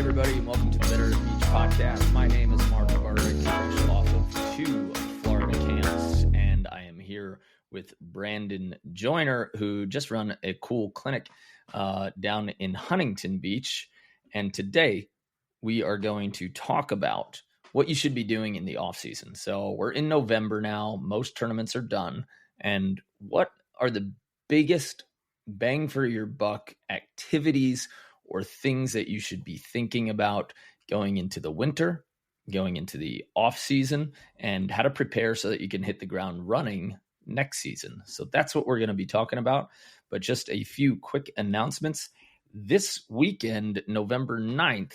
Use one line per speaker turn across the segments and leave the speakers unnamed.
everybody, and welcome to the Better Beach Podcast. My name is Mark Burik, coach off of 2 Florida camps, and I am here with Brandon Joyner, who just run a cool clinic down in Huntington Beach. And today we are going to talk about what you should be doing in the off season. So we're in November now. Most tournaments are done. And what are the biggest bang for your buck activities or things that you should be thinking about going into the winter, going into the off season, and how to prepare so that you can hit the ground running next season. So that's what we're going to be talking about. But just a few quick announcements. This weekend, November 9th,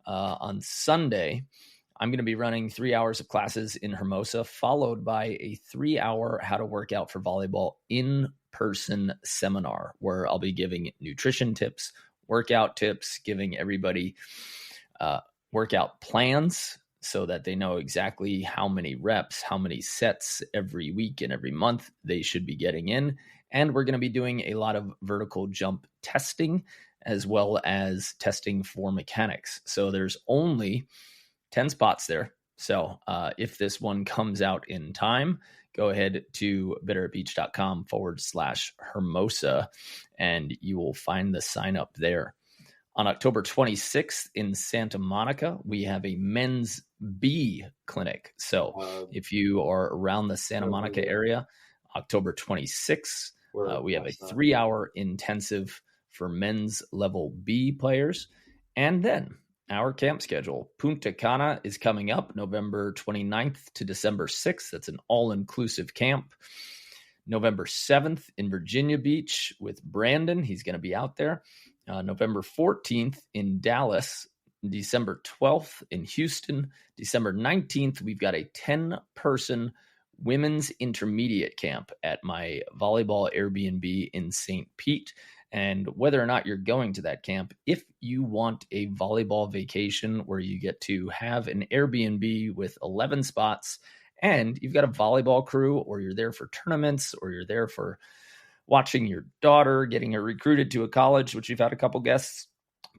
on Sunday, I'm going to be running 3 hours of classes in Hermosa, followed by a 3-hour how to work out for volleyball in-person seminar, where I'll be giving nutrition tips, workout tips, giving everybody workout plans so that they know exactly how many reps, how many sets every week and every month they should be getting in. And we're going to be doing a lot of vertical jump testing as well as testing for mechanics. So there's only 10 spots there. So if this one comes out in time, go ahead to betteratbeach.com/Hermosa and you will find the sign up there. On October 26th in Santa Monica, we have a men's B clinic. So if you are around the Santa Monica area, October 26th, we have a 3-hour intensive for men's level B players. And then our camp schedule, Punta Cana is coming up November 29th to December 6th. That's an all-inclusive camp. November 7th in Virginia Beach with Brandon. He's going to be out there. November 14th in Dallas. December 12th in Houston. December 19th, we've got a 10-person women's intermediate camp at my volleyball Airbnb in St. Pete. And whether or not you're going to that camp, if you want a volleyball vacation where you get to have an Airbnb with 11 spots and you've got a volleyball crew, or you're there for tournaments, or you're there for watching your daughter getting her recruited to a college, which you've had a couple guests,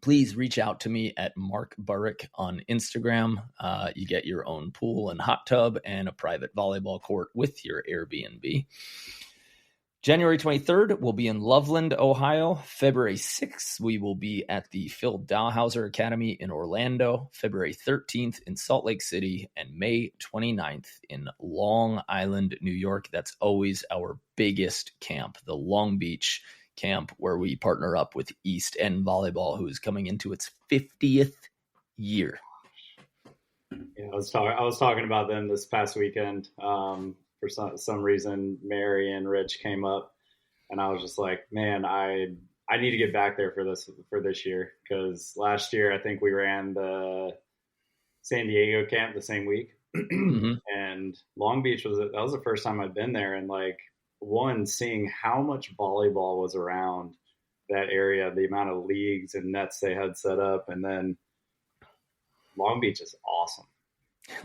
please reach out to me at Mark Burik on Instagram. You get your own pool and hot tub and a private volleyball court with your Airbnb. January 23rd, we'll be in Loveland, Ohio. February 6th, we will be at the Phil Dowhauser Academy in Orlando. February 13th in Salt Lake City, and May 29th in Long Island, New York. That's always our biggest camp, the Long Beach camp, where we partner up with East End Volleyball, who is coming into its 50th year.
Yeah, I was talking about them this past weekend. For some reason, Mary and Rich came up, and I was just like, man, I need to get back there for this year, because last year I think we ran the San Diego camp the same week,
Mm-hmm.
and Long Beach that was the first time I'd been there, and like seeing how much volleyball was around that area, the amount of leagues and nets they had set up, and then Long Beach is awesome.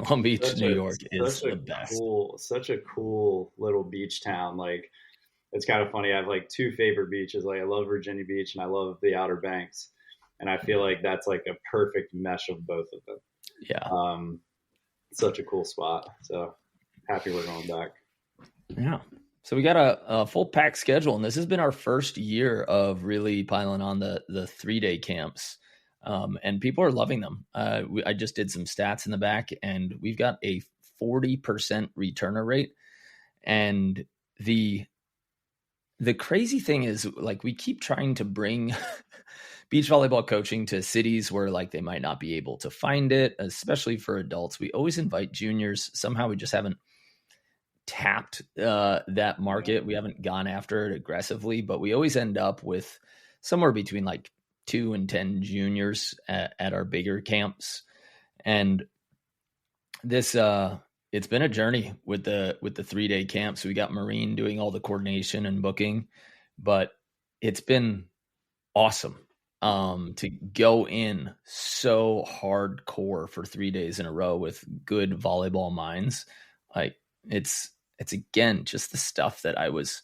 Long Beach, New York is the best.
Such a cool little beach town. Like, it's kind of funny. I have like 2 favorite beaches. Like, I love Virginia Beach and I love the Outer Banks. And I feel like that's like a perfect mesh of both of them.
Yeah.
Such a cool spot. So happy we're going back.
Yeah. So we got a full pack schedule, and this has been our first year of really piling on the 3-day camps. And people are loving them. I just did some stats in the back, and we've got a 40% returner rate. And the crazy thing is, like, we keep trying to bring beach volleyball coaching to cities where like they might not be able to find it, especially for adults. We always invite juniors. Somehow we just haven't tapped that market. We haven't gone after it aggressively, but we always end up with somewhere between like 2 and 10 juniors at our bigger camps. And this it's been a journey with the 3-day camps. We got Maureen doing all the coordination and booking, but it's been awesome to go in so hardcore for 3 days in a row with good volleyball minds. Like, it's again just the stuff that I was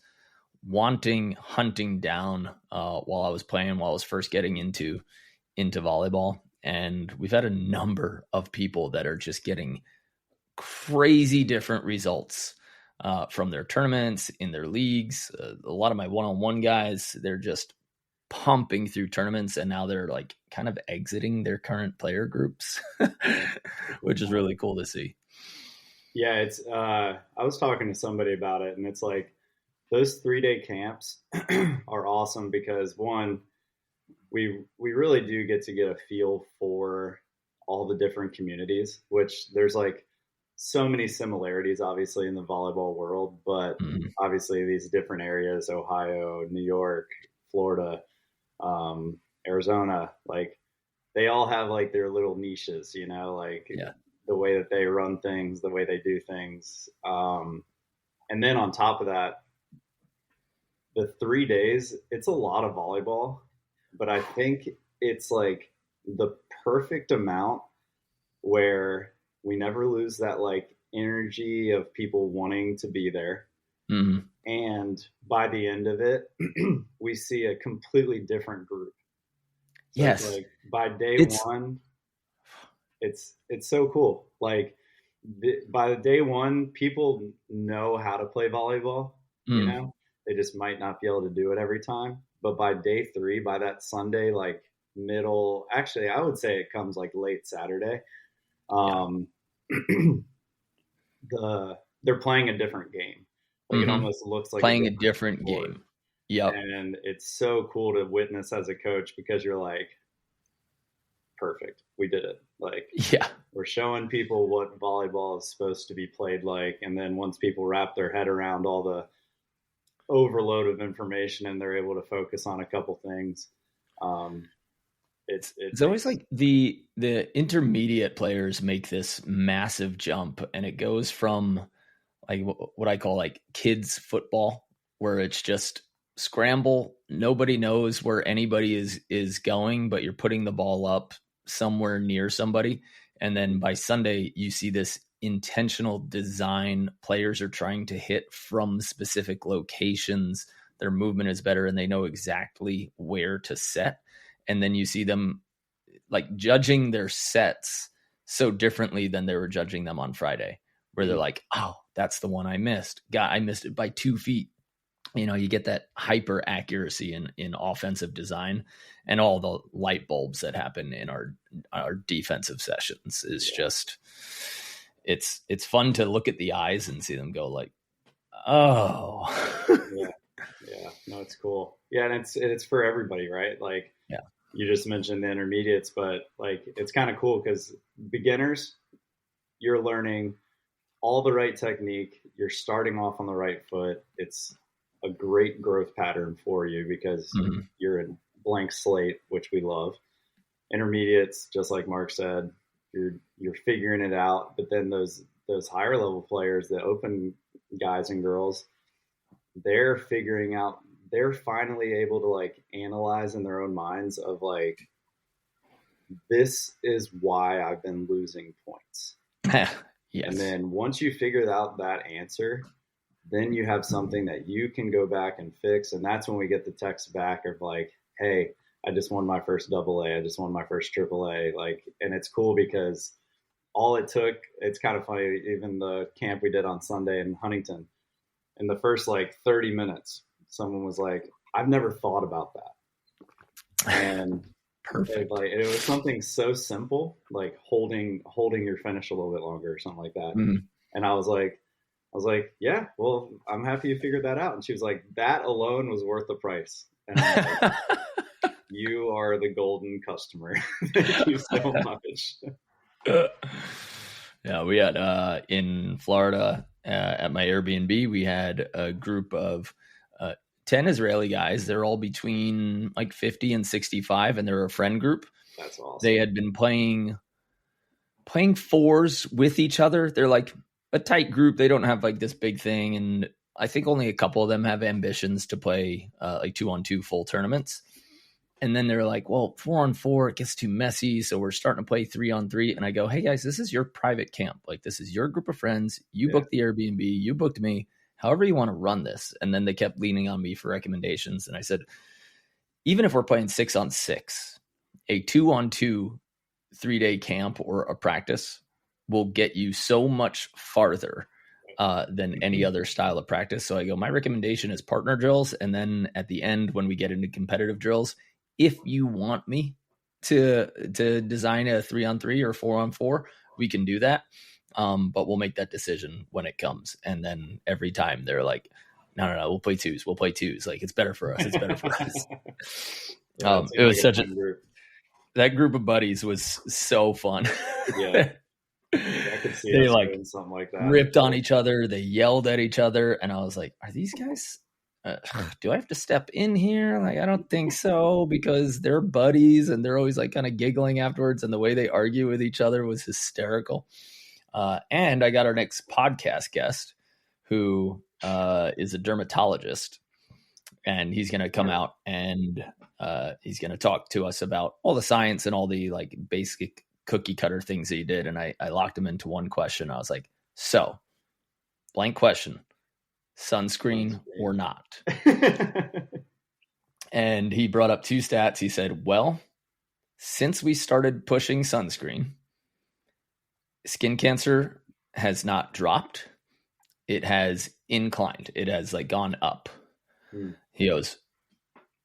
hunting down while I was playing, while I was first getting into volleyball. And we've had a number of people that are just getting crazy different results from their tournaments, in their leagues. A lot of my one-on-one guys, they're just pumping through tournaments, and now they're like kind of exiting their current player groups, which is really cool to see.
Yeah, it's I was talking to somebody about it, and it's like those 3-day camps are awesome because one, we really do get to get a feel for all the different communities, which there's like so many similarities obviously in the volleyball world, but obviously these different areas, Ohio, New York, Florida, Arizona, like they all have like their little niches, you know, like the way that they run things, the way they do things. And then on top of that, the 3 days, it's a lot of volleyball, but I think it's like the perfect amount where we never lose that like energy of people wanting to be there.
Mm-hmm.
And by the end of it, we see a completely different group. So
yes.
Like by day one, it's so cool. Like by the day one, people know how to play volleyball, you know, they just might not be able to do it every time. But by day 3, by that Sunday, like actually, I would say it comes like late Saturday. They're playing a different game. Like it almost looks like
playing a different game. Yep.
And it's so cool to witness as a coach because you're like, perfect, we did it. Like, we're showing people what volleyball is supposed to be played like. And then once people wrap their head around all the overload of information and they're able to focus on a couple things, it's
always like the intermediate players make this massive jump, and it goes from like what I call like kids football, where it's just scramble. Nobody knows where anybody is going, but you're putting the ball up somewhere near somebody. And then by Sunday, you see this intentional design. Players are trying to hit from specific locations. Their movement is better and they know exactly where to set. And then you see them like judging their sets so differently than they were judging them on Friday, where they're like, oh, that's the one I missed. God, I missed it by 2 feet. You know, you get that hyper accuracy in offensive design, and all the light bulbs that happen in our defensive sessions is just, it's fun to look at the eyes and see them go like, oh,
yeah, no, it's cool. Yeah. And it's for everybody, right? Like, you just mentioned the intermediates, but like, it's kind of cool because beginners, you're learning all the right technique. You're starting off on the right foot. It's a great growth pattern for you because you're a blank slate, which we love. Intermediates, just like Mark said, you're figuring it out. But then those higher level players, the open guys and girls, they're figuring out, they're finally able to like analyze in their own minds of like, this is why I've been losing points.
Yes.
And then once you figure out that answer, then you have something that you can go back and fix. And that's when we get the text back of like, hey, I just won my first AA. I just won my first AAA. Like, and it's cool because all it took, it's kind of funny, even the camp we did on Sunday in Huntington, in the first like 30 minutes, someone was like, I've never thought about that. And
perfect.
Like, it was something so simple, like holding your finish a little bit longer or something like that. And I was like, yeah, well, I'm happy you figured that out. And she was like, that alone was worth the price. And I'm like, you are the golden customer. Thank you so much.
Yeah, we had in Florida at my Airbnb, we had a group of 10 Israeli guys. They're all between like 50 and 65, and they're a friend group.
That's awesome.
They had been playing fours with each other. They're like a tight group. They don't have like this big thing. And I think only a couple of them have ambitions to play like 2-on-2 full tournaments. And then they're like, well, 4-on-4, it gets too messy. So we're starting to play 3-on-3. And I go, hey guys, this is your private camp. Like, this is your group of friends. You booked the Airbnb, you booked me, however you want to run this. And then they kept leaning on me for recommendations. And I said, even if we're playing 6-on-6, a 2-on-2 3-day camp or a practice will get you so much farther than any other style of practice. So I go, my recommendation is partner drills. And then at the end, when we get into competitive drills, if you want me to design a 3-on-3 or 4-on-4, we can do that. But we'll make that decision when it comes. And then every time they're like, no, we'll play twos. We'll play twos. Like, it's better for us. It's better for us. It was such that group of buddies was so fun.
Yeah. I could see
they
us
like
doing something like that.
Ripped on each other. They yelled at each other. And I was like, are these guys, do I have to step in here? Like, I don't think so, because they're buddies and they're always like kind of giggling afterwards. And the way they argue with each other was hysterical. And I got our next podcast guest who is a dermatologist, and he's going to come out and he's going to talk to us about all the science and all the like basic cookie cutter things that he did. And I locked him into one question. I was like, so blank question, sunscreen or not? And he brought up 2 stats. He said, well, since we started pushing sunscreen, skin cancer has not dropped. It has inclined. It has like gone up. He goes,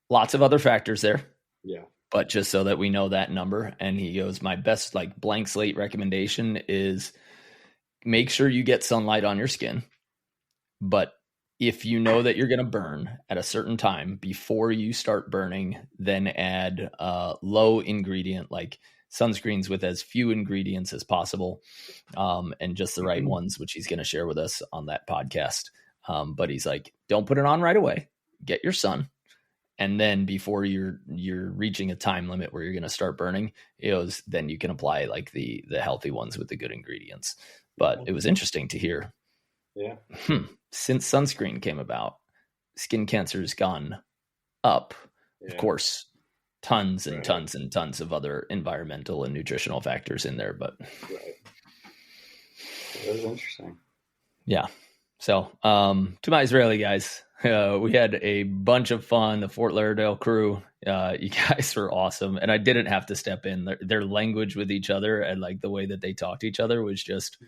lots of other factors there.
Yeah.
But just so that we know that number. And he goes, my best like blank slate recommendation is make sure you get sunlight on your skin. But if you know that you're going to burn at a certain time, before you start burning, then add low ingredient, like sunscreens with as few ingredients as possible, and just the right ones, which he's going to share with us on that podcast. But he's like, don't put it on right away. Get your sun. And then before you're reaching a time limit where you're going to start burning, then you can apply like the healthy ones with the good ingredients. But it was interesting to hear.
Yeah.
Since sunscreen came about, skin cancer has gone up. Yeah. Of course, tons and tons and tons of other environmental and nutritional factors in there. But
that was interesting.
Yeah. So to my Israeli guys, we had a bunch of fun. The Fort Lauderdale crew, you guys were awesome. And I didn't have to step in. Their language with each other and like the way that they talked to each other was just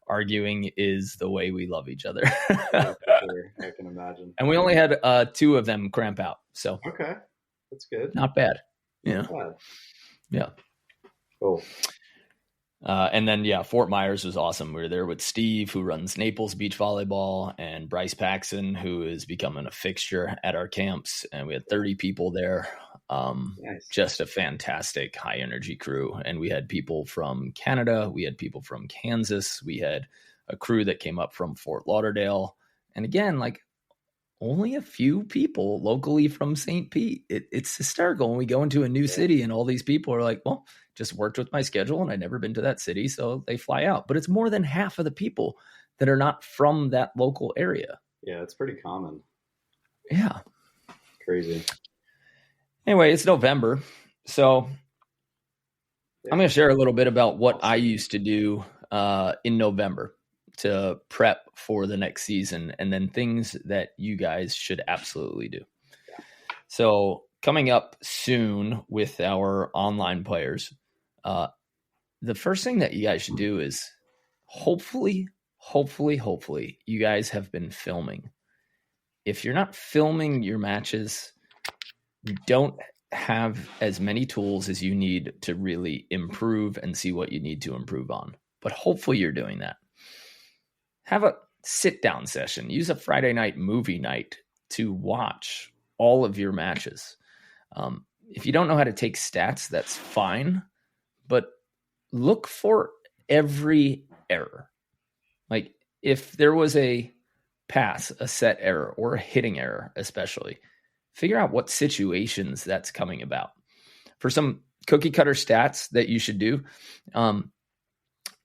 arguing is the way we love each other.
Yeah, for sure. I can imagine.
And we only had 2 of them cramp out. So
okay, that's good.
Not bad.
Not bad.
Yeah.
Cool.
And then, Fort Myers was awesome. We were there with Steve, who runs Naples Beach Volleyball, and Bryce Paxson, who is becoming a fixture at our camps. And we had 30 people there. Nice. Just a fantastic high energy crew. And we had people from Canada. We had people from Kansas. We had a crew that came up from Fort Lauderdale. And again, like only a few people locally from St. Pete. It's hysterical when we go into a new city and all these people are like, well, just worked with my schedule and I'd never been to that city. So they fly out. But it's more than half of the people that are not from that local area.
Yeah, it's pretty common.
Yeah.
Crazy.
Anyway, it's November. So I'm going to share a little bit about what I used to do in November to prep for the next season, and then things that you guys should absolutely do. Yeah. So coming up soon with our online players, the first thing that you guys should do is hopefully you guys have been filming. If you're not filming your matches, you don't have as many tools as you need to really improve and see what you need to improve on. But hopefully you're doing that. Have a sit-down session. Use a Friday night movie night to watch all of your matches. If you don't know how to take stats, that's fine. But look for every error. Like if there was a pass, a set error, or a hitting error especially, figure out what situations that's coming about. For some cookie cutter stats that you should do,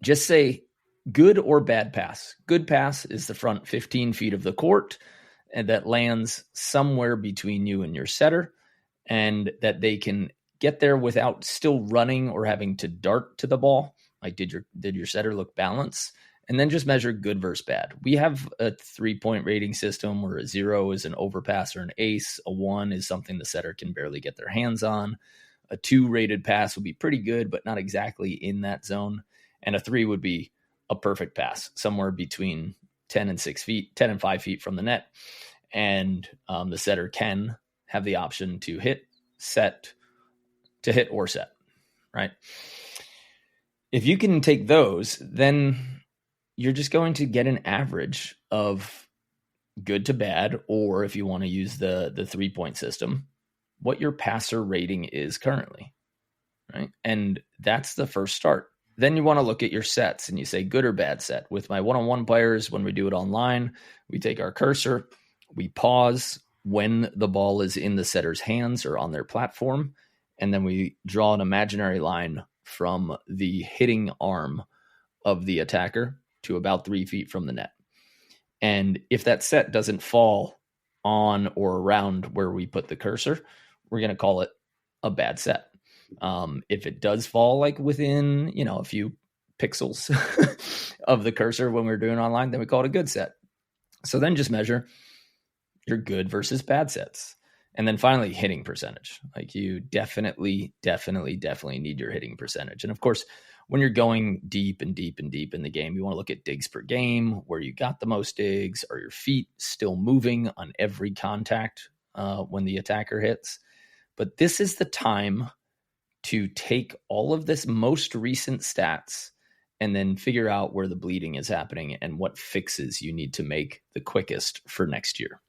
just say good or bad pass. Good pass is the front 15 feet of the court, and that lands somewhere between you and your setter, and that they can get there without still running or having to dart to the ball. Like, did your setter look balanced? And then just measure good versus bad. We have a 3-point rating system where a 0 is an overpass or an ace. A 1 is something the setter can barely get their hands on. A 2 rated pass would be pretty good, but not exactly in that zone. And a 3 would be a perfect pass, somewhere between 10 and 5 feet from the net. And the setter can have the option to hit or set, right? If you can take those, then you're just going to get an average of good to bad, or if you want to use the 3-point system, what your passer rating is currently, right? And that's the first start. Then you want to look at your sets and you say good or bad set. With my one-on-one players, when we do it online, we take our cursor, we pause when the ball is in the setter's hands or on their platform, and then we draw an imaginary line from the hitting arm of the attacker to about 3 feet from the net. And if that set doesn't fall on or around where we put the cursor, we're going to call it a bad set. If it does fall like within, a few pixels of the cursor when we're doing online, then we call it a good set. So then just measure your good versus bad sets. And then finally, hitting percentage. Like you definitely need your hitting percentage. And of course, when you're going deep in the game, you want to look at digs per game, where you got the most digs. Are your feet still moving on every contact when the attacker hits? But this is the time to take all of this most recent stats and then figure out where the bleeding is happening and what fixes you need to make the quickest for next year.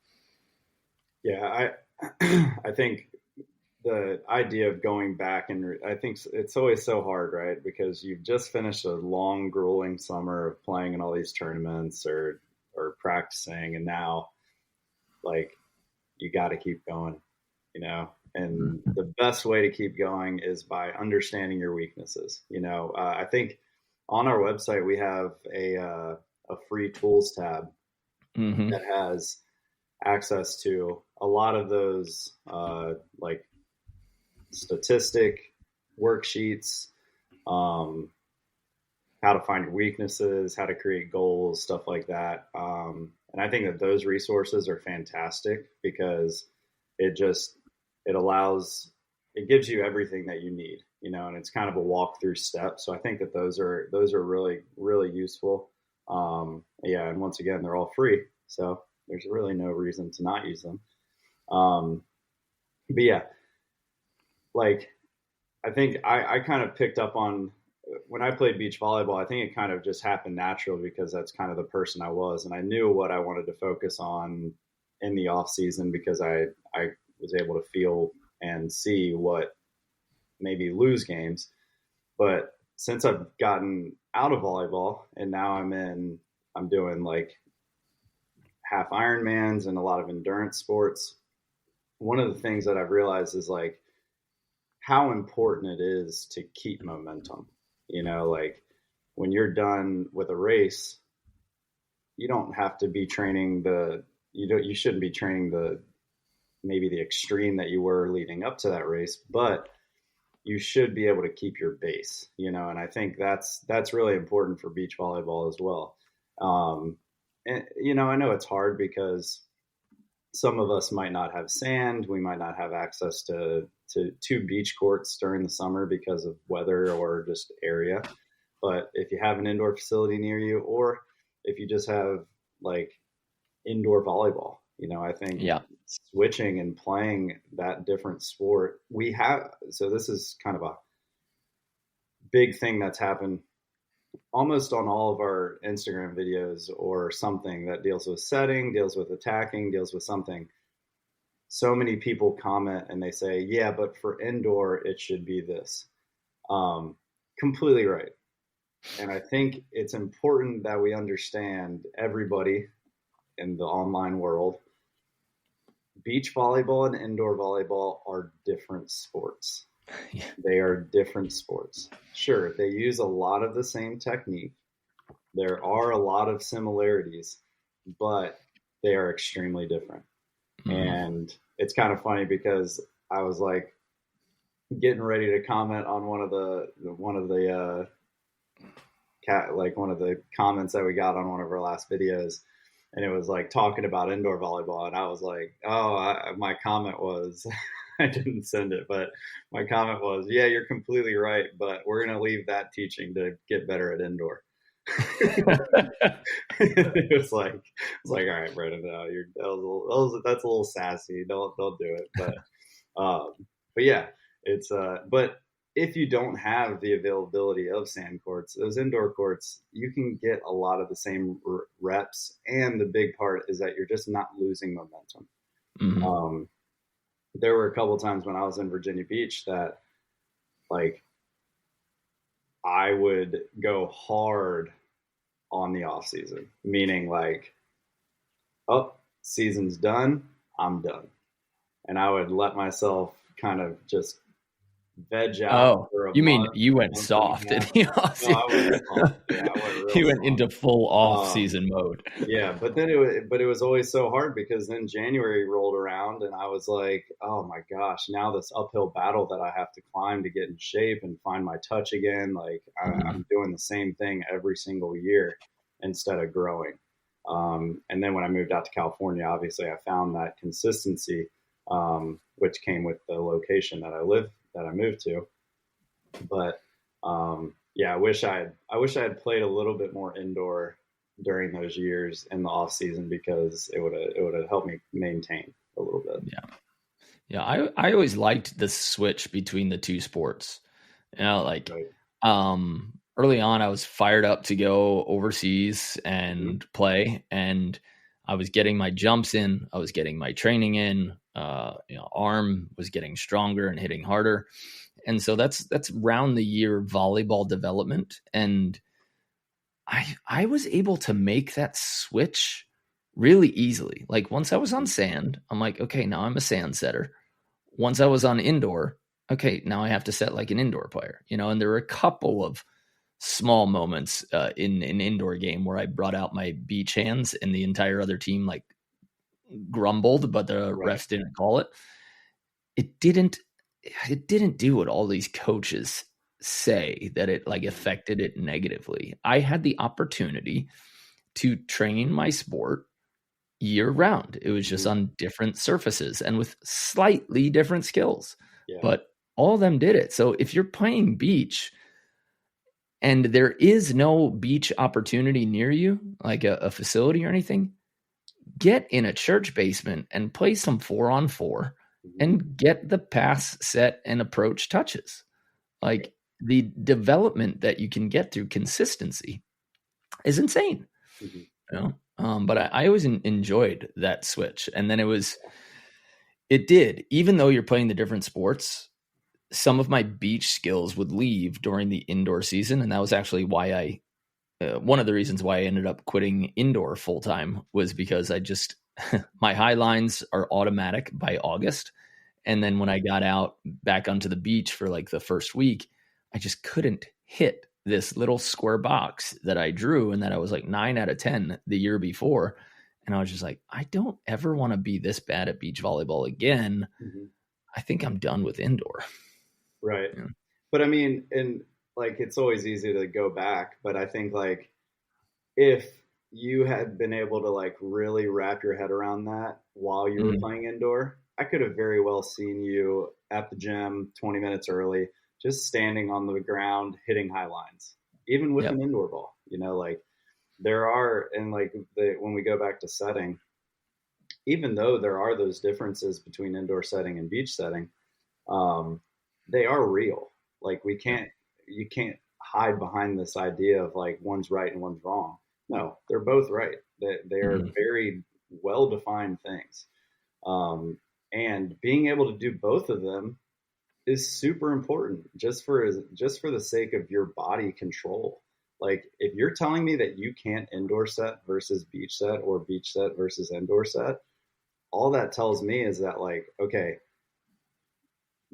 Yeah, I think the idea of going back, and I think it's always so hard, right? Because you've just finished a long, grueling summer of playing in all these tournaments or practicing, and now, like, you got to keep going, And the best way to keep going is by understanding your weaknesses. I think on our website we have a free tools tab that has access to a lot of those like statistic worksheets, how to find your weaknesses, how to create goals, stuff like that. And I think that those resources are fantastic because it gives you everything that you need, and it's kind of a walkthrough step. So I think that those are really, really useful. Yeah. And once again, they're all free. So there's really no reason to not use them. But yeah, like, I think I kind of picked up on when I played beach volleyball, I think it kind of just happened naturally because that's kind of the person I was. And I knew what I wanted to focus on in the off season because I was able to feel and see what maybe lose games. But since I've gotten out of volleyball and now I'm doing like half Ironmans and a lot of endurance sports, one of the things that I've realized is like how important it is to keep momentum. Like when you're done with a race, you don't have to be training you shouldn't be training maybe the extreme that you were leading up to that race, but you should be able to keep your base, and I think that's really important for beach volleyball as well. And, I know it's hard because some of us might not have sand. We might not have access to beach courts during the summer because of weather or just area. But if you have an indoor facility near you, or if you just have like indoor volleyball, I think switching and playing that different sport, so this is kind of a big thing that's happened almost on all of our Instagram videos or something that deals with setting, deals with attacking, deals with something. So many people comment and they say, yeah, but for indoor, it should be this. Completely right. And I think it's important that we understand, everybody in the online world, beach volleyball and indoor volleyball are different sports. Yeah. They are different sports. Sure, they use a lot of the same technique. There are a lot of similarities, but they are extremely different. Mm-hmm. And it's kind of funny because I was like getting ready to comment on one of the comments that we got on one of our last videos, and it was like talking about indoor volleyball, and I was like, my comment was I didn't send it, but my comment was, yeah, you're completely right, but we're going to leave that teaching to get better at indoor. It was like, all right, Brandon, no, that's a little sassy. Don't do it. But yeah, it's but if you don't have the availability of sand courts, those indoor courts, you can get a lot of the same reps. And the big part is that you're just not losing momentum.
Mm-hmm.
There were a couple of times when I was in Virginia Beach that, like, I would go hard on the off season, meaning like, oh, season's done, I'm done. And I would let myself kind of just veg out
Oh,
for a
you mean
month,
you went
month and
soft
a
in
half.
the off
No, I went
season.
soft. Yeah, I went real
You went
soft.
into full off
Um,
season mode.
yeah, but then it was always so hard because then January rolled around and I was like, oh my gosh, now this uphill battle that I have to climb to get in shape and find my touch again. Like
Mm-hmm.
I'm doing the same thing every single year instead of growing. And then when I moved out to California, obviously I found that consistency, which came with the location that I moved to. But yeah, I wish I had played a little bit more indoor during those years in the off season because it would have helped me maintain a little bit.
Yeah. Yeah. I always liked the switch between the two sports. Like
Right.
early on I was fired up to go overseas and
Mm-hmm.
play, and I was getting my jumps in, I was getting my training in, arm was getting stronger and hitting harder. And so that's round the year volleyball development. And I was able to make that switch really easily. Like once I was on sand, I'm like, okay, now I'm a sand setter. Once I was on indoor, okay, now I have to set like an indoor player, and there were a couple of small moments in an indoor game where I brought out my beach hands and the entire other team like grumbled, but the
Right.
refs didn't call it. It didn't it didn't do what all these coaches say that it like affected it negatively. I had the opportunity to train my sport year round. It was just
Mm-hmm.
on different surfaces and with slightly different skills,
Yeah.
but all of them did it. So if you're playing beach and there is no beach opportunity near you, like a facility or anything, get in a church basement and play some 4-on-4
Mm-hmm.
and get the pass, set, and approach touches. Like the development that you can get through consistency is insane.
Mm-hmm.
But I always enjoyed that switch. And then it did, even though you're playing the different sports, some of my beach skills would leave during the indoor season. And that was actually why one of the reasons why I ended up quitting indoor full time was because my high lines are automatic by August. And then when I got out back onto the beach for like the first week, I just couldn't hit this little square box that I drew and that I was like 9 out of 10 the year before. And I was just like, I don't ever want to be this bad at beach volleyball again.
Mm-hmm.
I think I'm done with indoor.
Right.
Yeah.
But I mean, and like it's always easy to go back, but I think like if you had been able to like really wrap your head around that while you were
Mm,
playing indoor, I could have very well seen you at the gym 20 minutes early, just standing on the ground, hitting high lines, even with
yep.
an indoor ball, like there are, and like when we go back to setting, even though there are those differences between indoor setting and beach setting, um, they are real. Like
Yep.
you can't hide behind this idea of like one's right and one's wrong. No, they're both right. They are
Mhm.
very well defined things. And being able to do both of them is super important just for the sake of your body control. Like if you're telling me that you can't indoor set versus beach set or beach set versus indoor set, all that tells me is that like, okay,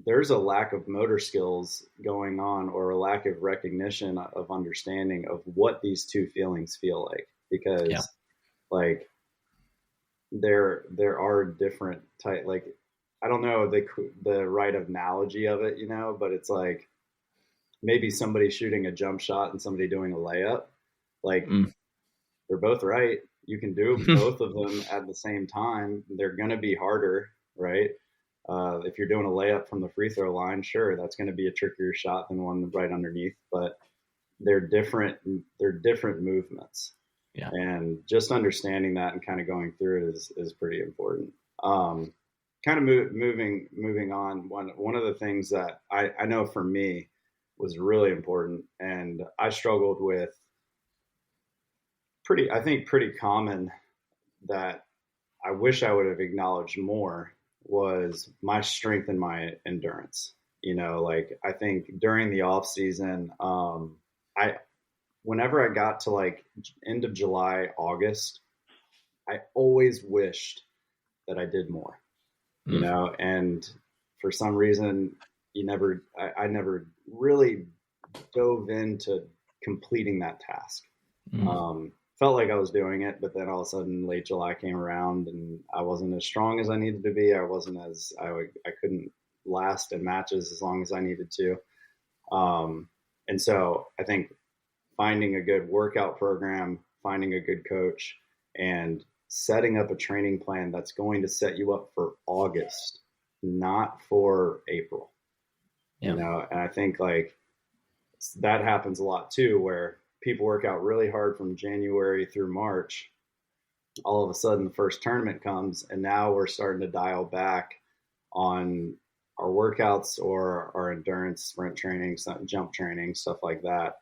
there's a lack of motor skills going on or a lack of recognition of understanding of what these two feelings feel like
Yeah.
because like there are different type like I don't know the right analogy of it, but it's like maybe somebody shooting a jump shot and somebody doing a layup, like
Mm.
they're both right. You can do both of them at the same time. They're going to be harder, right? If you're doing a layup from the free throw line, sure, that's going to be a trickier shot than one right underneath, but they're different movements.
Yeah.
And just understanding that and kind of going through it is pretty important. Kind of moving on. One of the things that I know for me was really important, and I struggled with pretty common, that I wish I would have acknowledged more, was my strength and my endurance. Like, I think during the off season, whenever I got to like end of July, August, I always wished that I did more, and for some reason I never really dove into completing that task. Felt like I was doing it, but then all of a sudden late July came around and I wasn't as strong as I needed to be. I couldn't last in matches as long as I needed to. And so I think finding a good workout program, finding a good coach, and setting up a training plan that's going to set you up for August, not for April. And I think like that happens a lot too, where people work out really hard from January through March. All of a sudden the first tournament comes and now we're starting to dial back on our workouts or our endurance, sprint training, jump training, stuff like that.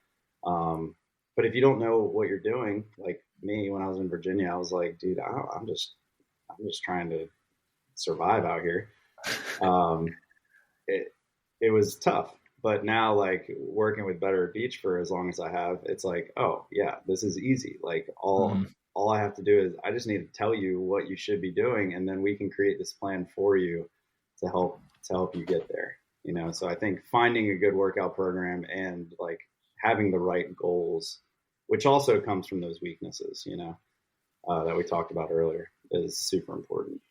But if you don't know what you're doing, like me, when I was in Virginia, I was like, dude, I'm just trying to survive out here. It was tough, but now, like, working with Better Beach for as long as I have, it's like, oh yeah, this is easy. Like all I have to do is I just need to tell you what you should be doing, and then we can create this plan for you to help you get there. So I think finding a good workout program and like having the right goals, which also comes from those weaknesses, that we talked about earlier, is super important.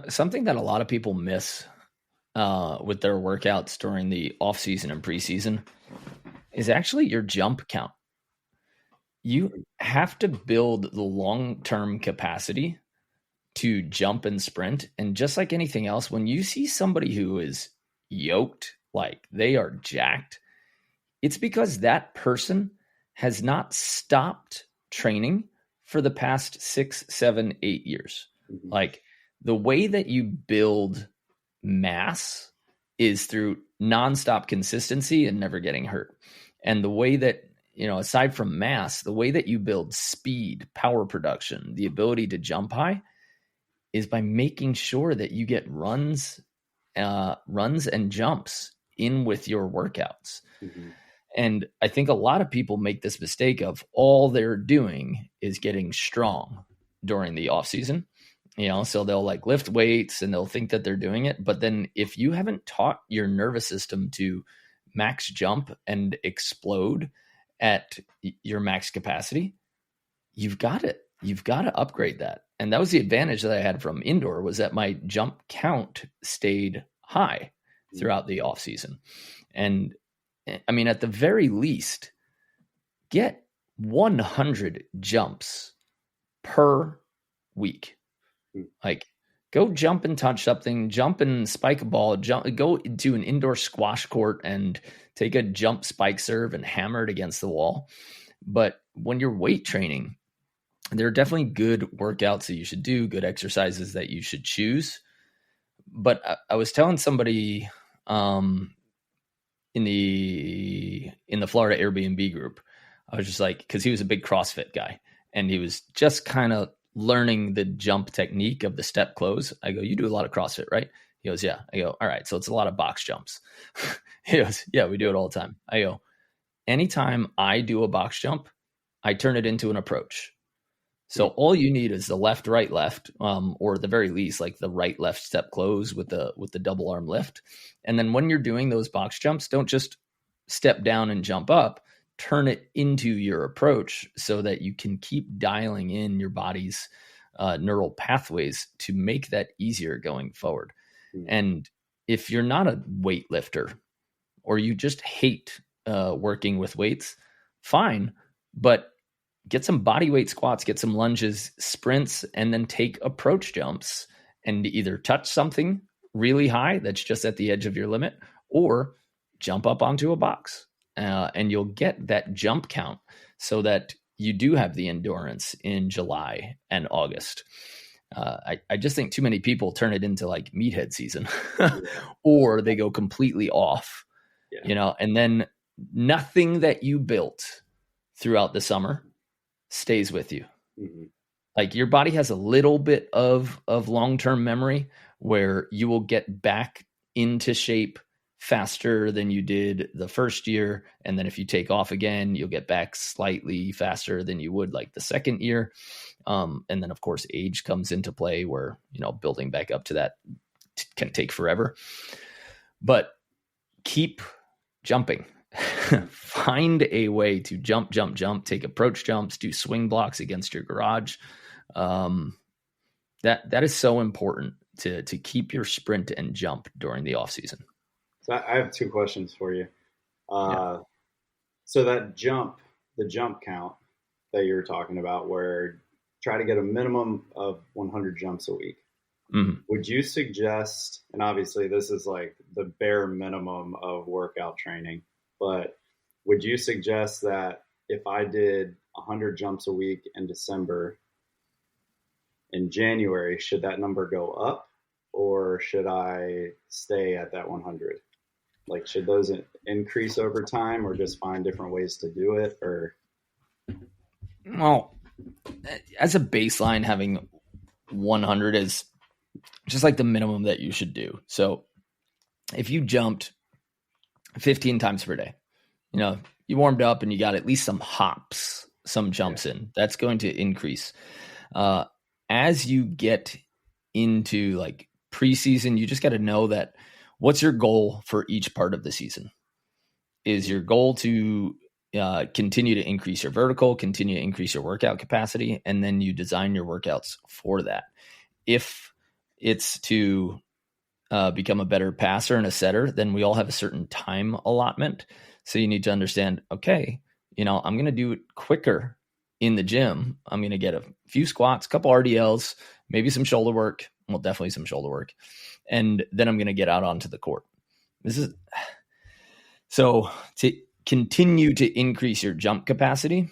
Something that a lot of people miss with their workouts during the off season and preseason is actually your jump count. You have to build the long-term capacity to jump and sprint. And just like anything else, when you see somebody who is yoked, like they are jacked, it's because that person has not stopped training for the past 6, 7, 8 years. Mm-hmm. Like the way that you build mass is through nonstop consistency and never getting hurt. And the way that, aside from mass, the way that you build speed, power production, the ability to jump high is by making sure that you get runs and jumps in with your workouts. Mm-hmm. And I think a lot of people make this mistake of all they're doing is getting strong during the off season. So they'll like lift weights and they'll think that they're doing it. But then if you haven't taught your nervous system to max jump and explode at your max capacity, you've got to upgrade that. And that was the advantage that I had from indoor, was that my jump count stayed high throughout the off season. And I mean, at the very least, get 100 jumps per week. Like, go jump and touch something, jump and spike a ball, go to an indoor squash court and take a jump spike serve and hammer it against the wall. But when you're weight training, there are definitely good workouts that you should do, good exercises that you should choose. But I was telling somebody in the Florida Airbnb group, I was just like, because he was a big CrossFit guy and he was just kind of learning the jump technique of the step close. I go, you do a lot of CrossFit, right? He goes, yeah. I go, all right. So it's a lot of box jumps. He goes, yeah, we do it all the time. I go, anytime I do a box jump, I turn it into an approach. So all you need is the left, right, left, or at the very least, like the right, left step close with the double arm lift. And then when you're doing those box jumps, don't just step down and jump up, turn it into your approach so that you can keep dialing in your body's neural pathways to make that easier going forward. Mm-hmm. And if you're not a weightlifter or you just hate working with weights, fine, but get some body weight squats, get some lunges, sprints, and then take approach jumps and either touch something really high that's just at the edge of your limit, or jump up onto a box, and you'll get that jump count so that you do have the endurance in July and August. I just think too many people turn it into like meathead season or they go completely off, and then nothing that you built throughout the summer stays with you. Mm-hmm. Like your body has a little bit of long-term memory where you will get back into shape faster than you did the first year. And then if you take off again, you'll get back slightly faster than you would like the second year. And then of course, age comes into play where, building back up to that can take forever, but keep jumping. Find a way to jump, take approach jumps, do swing blocks against your garage. That is so important to keep your sprint and jump during the off season.
So I have two questions for you. So that the jump count that you were talking about, where try to get a minimum of 100 jumps a week. Mm-hmm. Would you suggest, and obviously this is like the bare minimum of workout training, but would you suggest that if I did 100 jumps a week in December, in January, should that number go up or should I stay at that 100? Like, should those increase over time or just find different ways to do it? Or,
well, as a baseline, having 100 is just like the minimum that you should do. So if you jumped 15 times per day, you warmed up and you got at least some hops, some jumps in, that's going to increase. As you get into like preseason, you just got to know that what's your goal for each part of the season. Is your goal to continue to increase your vertical, continue to increase your workout capacity, and then you design your workouts for that. If it's to become a better passer and a setter, then we all have a certain time allotment. So you need to understand, okay, I'm going to do it quicker in the gym. I'm going to get a few squats, a couple RDLs, maybe some shoulder work. Well, definitely some shoulder work. And then I'm going to get out onto the court. So to continue to increase your jump capacity,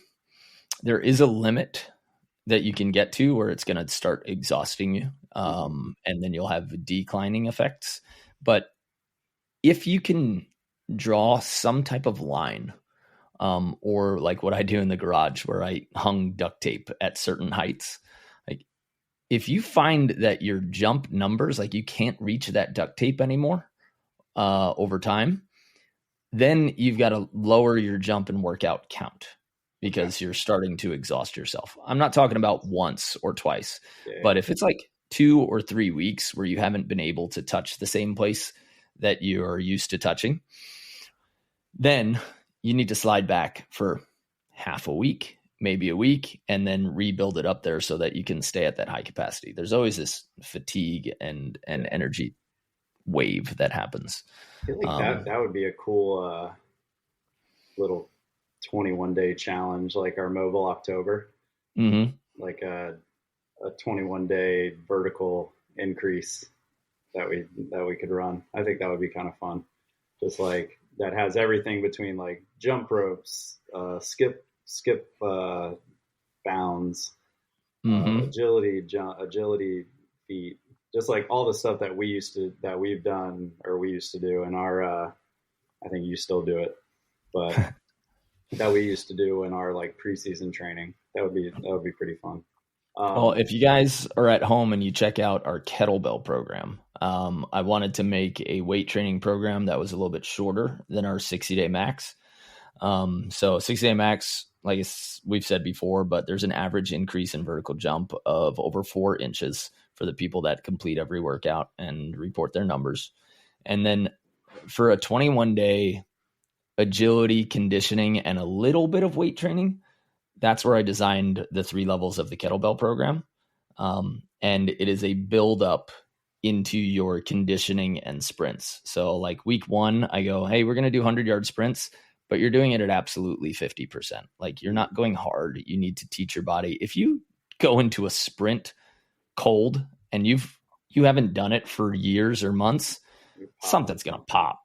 there is a limit that you can get to where it's going to start exhausting you. And then you'll have declining effects. But if you can draw some type of line, or like what I do in the garage where I hung duct tape at certain heights, like if you find that your jump numbers, like you can't reach that duct tape anymore over time, then you've got to lower your jump and workout count because you're starting to exhaust yourself. I'm not talking about once or twice, but if it's like 2 or 3 weeks where you haven't been able to touch the same place that you're used to touching, then you need to slide back for half a week, maybe a week, and then rebuild it up there so that you can stay at that high capacity. There's always this fatigue and energy wave that happens.
I feel like that would be a cool little 21-day challenge, like our Mobile October, like a 21-day vertical increase that we could run. I think that would be kind of fun. Just like that has everything between like jump ropes, skip bounds, agility feet, just like all the stuff that we used to do in our, I think you still do it, but that we used to do in our like preseason training. That would be pretty fun.
Well, if you guys are at home and you check out our kettlebell program, I wanted to make a weight training program that was a little bit shorter than our 60-day max. So 60-day max, like we've said before, but there's an average increase in vertical jump of over 4 inches for the people that complete every workout and report their numbers. And then for a 21-day agility, conditioning, and a little bit of weight training, that's where I designed the 3 levels of the kettlebell program. And it is a build up into your conditioning and sprints. So like week 1, I go, hey, we're going to do 100-yard sprints, but you're doing it at absolutely 50%. Like you're not going hard. You need to teach your body. If you go into a sprint cold and you've you haven't done it for years or months, something's going to pop.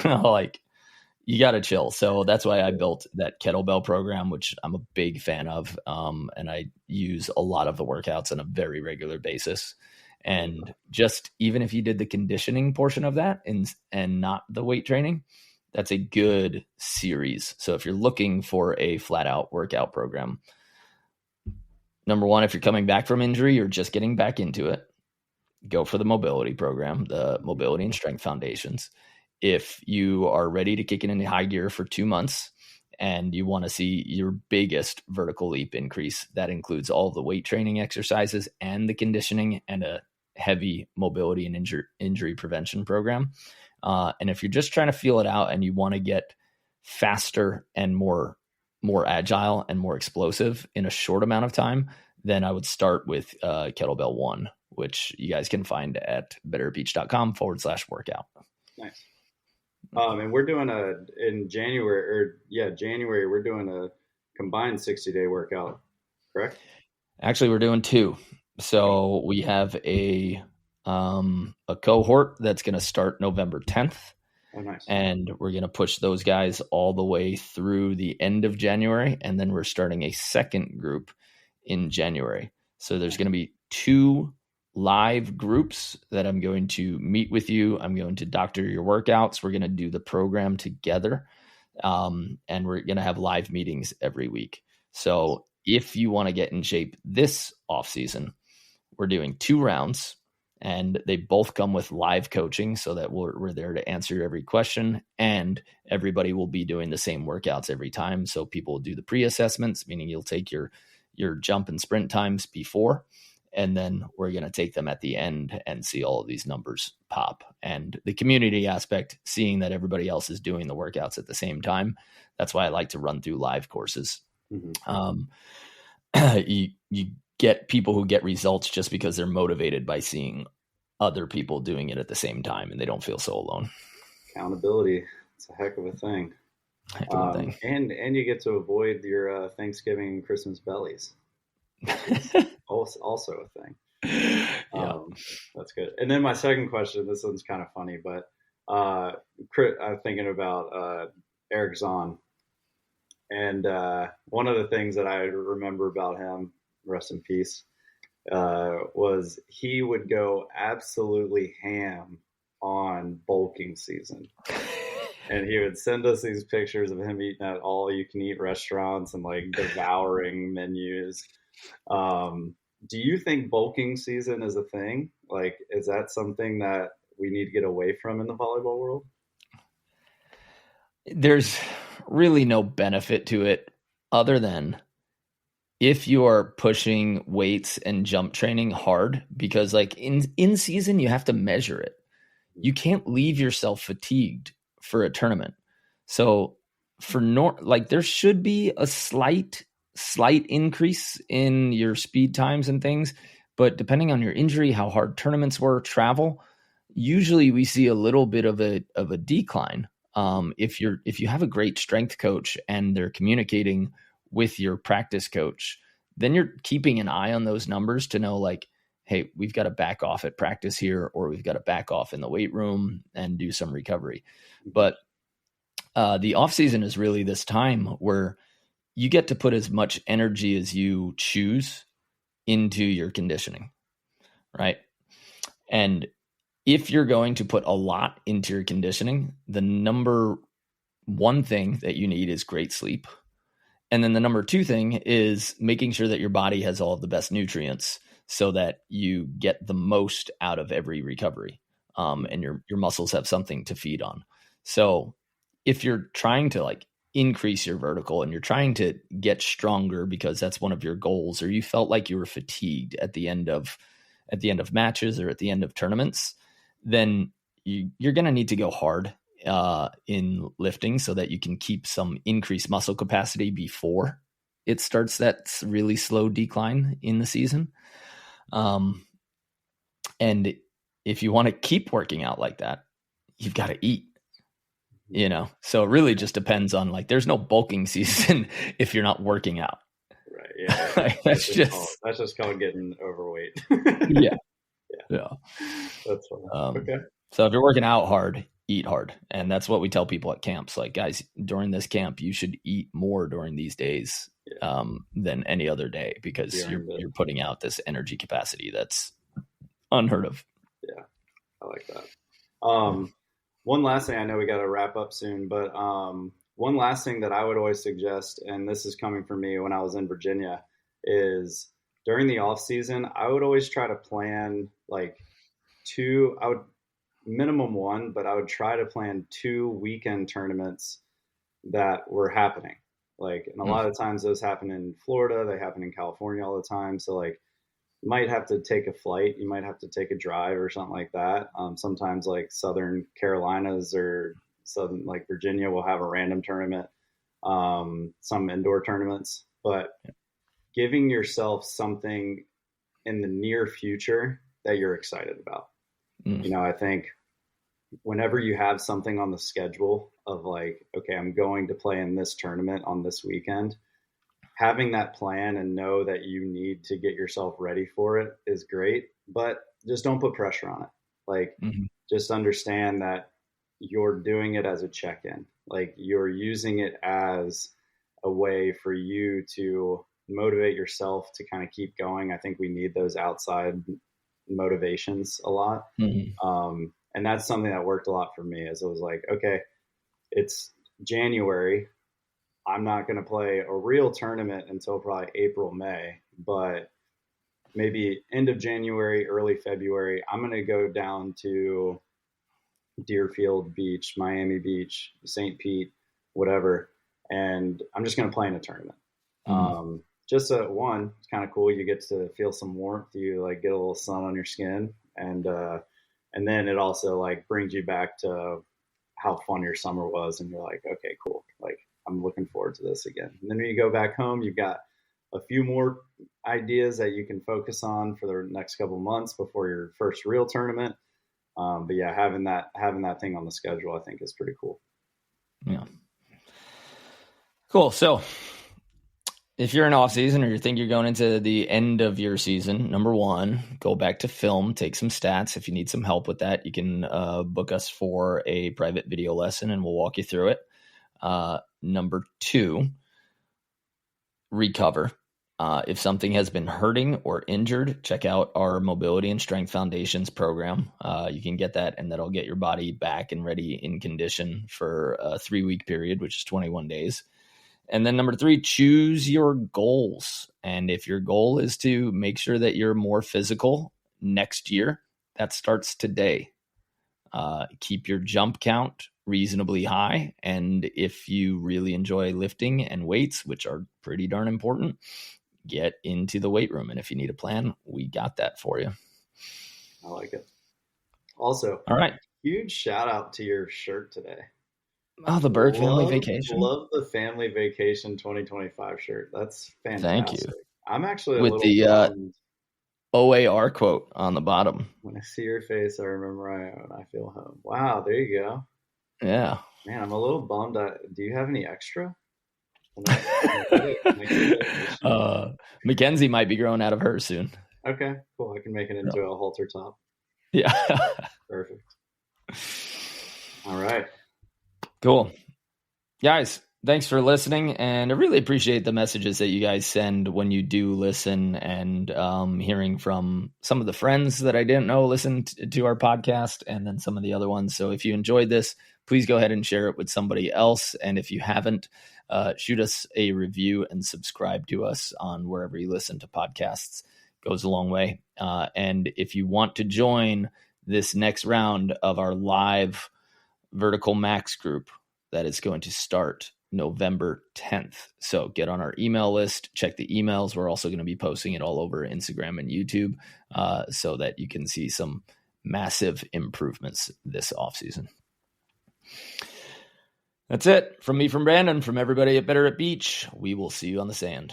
Like, you got to chill. So that's why I built that kettlebell program, which I'm a big fan of. And I use a lot of the workouts on a very regular basis. And just even if you did the conditioning portion of that and not the weight training, that's a good series. So if you're looking for a flat out workout program, number one, if you're coming back from injury or just getting back into it, go for the mobility program, the Mobility and Strength Foundations. If you are ready to kick it into high gear for 2 months and you want to see your biggest vertical leap increase, that includes all the weight training exercises and the conditioning and a heavy mobility and injury prevention program. And if you're just trying to feel it out and you want to get faster and more agile and more explosive in a short amount of time, then I would start with Kettlebell 1, which you guys can find at betterbeach.com/workout.
Nice. And we're doing in January, we're doing a combined 60-day workout, correct?
Actually, we're doing 2. So we have a cohort that's going to start November 10th.
Oh, nice.
And we're going to push those guys all the way through the end of January. And then we're starting a second group in January. So there's going to be 2 live groups that I'm going to meet with you. I'm going to doctor your workouts. We're going to do the program together. And we're going to have live meetings every week. So if you want to get in shape this off season, we're doing 2 rounds. And they both come with live coaching so that we're there to answer every question, and everybody will be doing the same workouts every time. So people will do the pre-assessments, meaning you'll take your jump and sprint times before, and then we're going to take them at the end and see all of these numbers pop. And the community aspect, seeing that everybody else is doing the workouts at the same time. That's why I like to run through live courses. Mm-hmm. You get people who get results just because they're motivated by seeing other people doing it at the same time, and they don't feel so alone.
Accountability. It's a heck of a thing. And you get to avoid your Thanksgiving and Christmas bellies. also a thing.
Yeah.
That's good. And then my second question, this one's kind of funny, but I'm thinking about Eric Zahn. And one of the things that I remember about him, rest in peace, was he would go absolutely ham on bulking season. And he would send us these pictures of him eating at all you can eat restaurants and like devouring menus. Do you think bulking season is a thing? Like, is that something that we need to get away from in the volleyball world?
There's really no benefit to it other than if you are pushing weights and jump training hard, because like in season, you have to measure it. You can't leave yourself fatigued for a tournament. So there should be a slight increase in your speed times and things, but depending on your injury, how hard tournaments were, travel, usually we see a little bit of a decline. If you have a great strength coach and they're communicating with your practice coach, then you're keeping an eye on those numbers to know like, hey, we've got to back off at practice here, or we've got to back off in the weight room and do some recovery. But the off season is really this time where you get to put as much energy as you choose into your conditioning, right? And if you're going to put a lot into your conditioning, the number one thing that you need is great sleep. And then the number 2 thing is making sure that your body has all of the best nutrients so that you get the most out of every recovery, and your muscles have something to feed on. So if you're trying to like increase your vertical and you're trying to get stronger because that's one of your goals, or you felt like you were fatigued at the end of matches or at the end of tournaments, then you're going to need to go hard in lifting so that you can keep some increased muscle capacity before it starts that really slow decline in the season. And if you want to keep working out like that, you've got to eat, so it really just depends on like, there's no bulking season if you're not working out.
Right. Yeah.
that's
just called getting overweight.
Yeah.
That's funny. Okay.
So if you're working out hard, eat hard. And that's what we tell people at camps. Like, guys, during this camp, you should eat more during these days than any other day, because you're putting out this energy capacity that's unheard of.
Yeah, I like that. One last thing, I know we got to wrap up soon, but one last thing that I would always suggest, and this is coming from me when I was in Virginia, is during the off season, I would always try to plan like minimum one, but I would try to plan 2 weekend tournaments that were happening. Like, and a lot of times those happen in Florida, they happen in California all the time. So like, you might have to take a flight, you might have to take a drive or something like that. Sometimes like Southern Carolinas or Southern, like Virginia, will have a random tournament, some indoor tournaments, but giving yourself something in the near future that you're excited about. You know, I think whenever you have something on the schedule of like, okay, I'm going to play in this tournament on this weekend, having that plan and know that you need to get yourself ready for it is great, but just don't put pressure on it. Like, just understand that you're doing it as a check-in. Like, you're using it as a way for you to motivate yourself to kind of keep going. I think we need those outside motivations a lot. And that's something that worked a lot for me, as it was like, okay, it's January. I'm not going to play a real tournament until probably April, May, but maybe end of January, early February, I'm going to go down to Deerfield Beach, Miami Beach, St. Pete, whatever. And I'm just going to play in a tournament. Just one, it's kind of cool. You get to feel some warmth. You like get a little sun on your skin, and then it also like brings you back to how fun your summer was. And you're like, okay, cool. Like, I'm looking forward to this again. And then when you go back home, you've got a few more ideas that you can focus on for the next couple of months before your first real tournament. But yeah, having that thing on the schedule, I think, is pretty cool.
Yeah. Cool. So if you're in off season, or you think you're going into the end of your season, number one, go back to film, take some stats. If you need some help with that, you can book us for a private video lesson and we'll walk you through it. Number two, recover. If something has been hurting or injured, check out our Mobility and Strength Foundations program. You can get that, and that'll get your body back and ready in condition for a 3-week period, which is 21 days. And then number three, choose your goals. And if your goal is to make sure that you're more physical next year, that starts today. Keep your jump count reasonably high. And if you really enjoy lifting and weights, which are pretty darn important, get into the weight room. And if you need a plan, we got that for you.
I like it. Also,
all right,
huge shout out to your shirt today.
Oh, the Burik Family Vacation.
Love the Family Vacation 2025 shirt. That's fantastic.
Thank you.
I'm actually
with the OAR quote on the bottom.
When I see your face, I remember I own. I feel home. Wow, there you go.
Yeah.
Man, I'm a little bummed. Do you have any extra?
Mackenzie might be growing out of hers soon.
Okay, cool. I can make it into a halter top.
Yeah.
Perfect. All right.
Cool. Guys, thanks for listening. And I really appreciate the messages that you guys send when you do listen, and hearing from some of the friends that I didn't know listened to our podcast, and then some of the other ones. So if you enjoyed this, please go ahead and share it with somebody else. And if you haven't, shoot us a review and subscribe to us on wherever you listen to podcasts. It goes a long way. And if you want to join this next round of our live Vertical Max group, that is going to start November 10th. So get on our email list, check the emails. We're also going to be posting it all over Instagram and YouTube, so that you can see some massive improvements this offseason. That's it from me, from Brandon, from everybody at Better at Beach. We will see you on the sand.